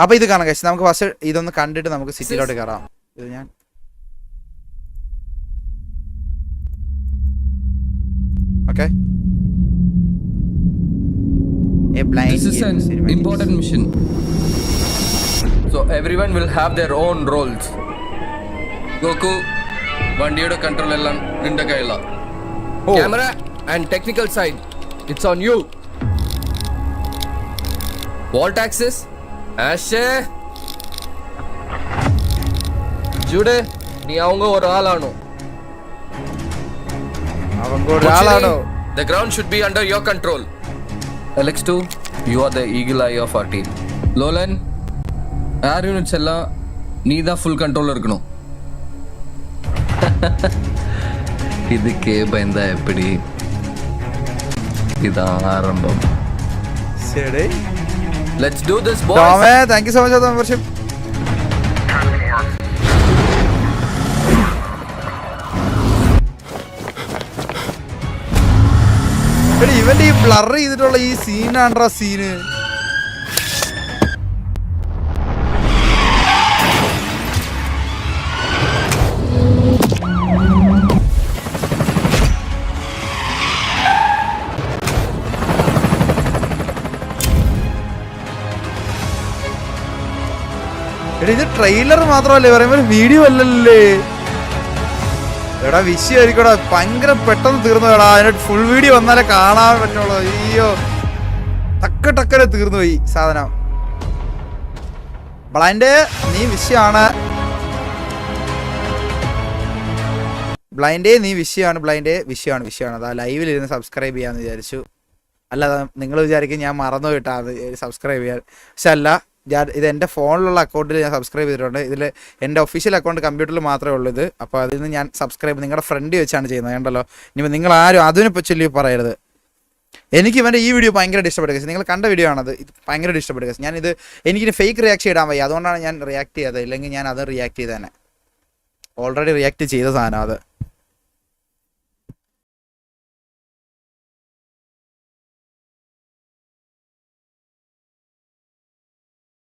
അപ്പോൾ ഇത് കാണാം ഗൈസ്, നമുക്ക് ഫസ്റ്റ് ഇതൊന്ന് കണ്ടിട്ട് നമുക്ക് സിറ്റിയിലോട്ട് കയറാം. ഇത് ഞാൻ okay. This is an important mission. So everyone will have their own roles. Goku, വണ്ടിയുടെ കൺട്രോൾ എല്ലാം നിന്റെ കയ്യിലാണ്. Camera and technical side, it's on you. Vault access, Ashe. Jude, നീ அவங்க ஒரு ஆளானோ. அவங்க ஒரு ஆளானோ. The ground should be under your control. Alex2, you are the eagle eye of our team. Lolan, air units எல்லாம் நீ தான் ஃபுல் கண்ட்ரோல்ல இருக்கணும். இதுக்கே பயந்தா எப்படி? இதான் ஆரம்பம். சரி. Let's do this, boys. Tome, thank you so much for the membership. ഇവന്റെ ഈ ബ്ലർ ചെയ്തിട്ടുള്ള ഈ സീനാണ്ട്രാ സീന്. ഇത് ട്രെയിലർ മാത്രമല്ലേ പറയുമ്പോൾ വീഡിയോ അല്ലല്ലേ? എടാ വിഷയമായിരിക്കടാ, ഭയങ്കര പെട്ടെന്ന് തീർന്നു എടാ. അതിന് ഫുൾ വീഡിയോ വന്നാലേ കാണാൻ പറ്റുള്ളൂ. അയ്യോ ടക്കനെ തീർന്നു പോയി സാധനം. ബ്ലൈൻഡ് നീ വിഷയമാണ്, ബ്ലൈൻഡേ നീ വിഷയമാണ്, ബ്ലൈൻഡേ വിഷയമാണ്. അതാ ലൈവിൽ ഇരുന്ന് സബ്സ്ക്രൈബ് ചെയ്യാന്ന് വിചാരിച്ചു. അല്ലാതെ നിങ്ങൾ വിചാരിക്കും ഞാൻ മറന്നു കിട്ടാതെ സബ്സ്ക്രൈബ് ചെയ്യാൻ. പക്ഷെ അല്ല, ഇത് എൻ്റെ ഫോണിലുള്ള അക്കൗണ്ടിൽ ഞാൻ സബ്സ്ക്രൈബ് ചെയ്തിട്ടുണ്ട്. ഇതിൽ എൻ്റെ ഒഫീഷ്യൽ അക്കൗണ്ട് കമ്പ്യൂട്ടറിൽ മാത്രമേ ഉള്ളൂ ഇത്. അപ്പോൾ അതിൽ നിന്ന് ഞാൻ സബ്സ്ക്രൈബ് നിങ്ങളുടെ ഫ്രണ്ട് വെച്ചാണ് ചെയ്യുന്നത്. കണ്ടല്ലോ, ഇനിയിപ്പോൾ നിങ്ങൾ ആരും അതിനെ ചൊല്ലി പറയരുത്. എനിക്ക് ഇവൻ്റെ ഈ വീഡിയോ ഭയങ്കര ഇഷ്ടപ്പെടുക. നിങ്ങൾ കണ്ട വീഡിയോ ആണത്, ഇത് ഭയങ്കര ഇഷ്ടപ്പെടുക. ഞാനിത് എനിക്കിനി ഫേക്ക് റിയാക്ഷൻ ഇടാൻ വയ്യ, അതുകൊണ്ടാണ് ഞാൻ റിയാക്ട് ചെയ്തത്. ഇല്ലെങ്കിൽ ഞാൻ അത് റിയാക്ട് ചെയ്തേനെ. ഓൾറെഡി റിയാക്ട് ചെയ്ത സാധനം അത്.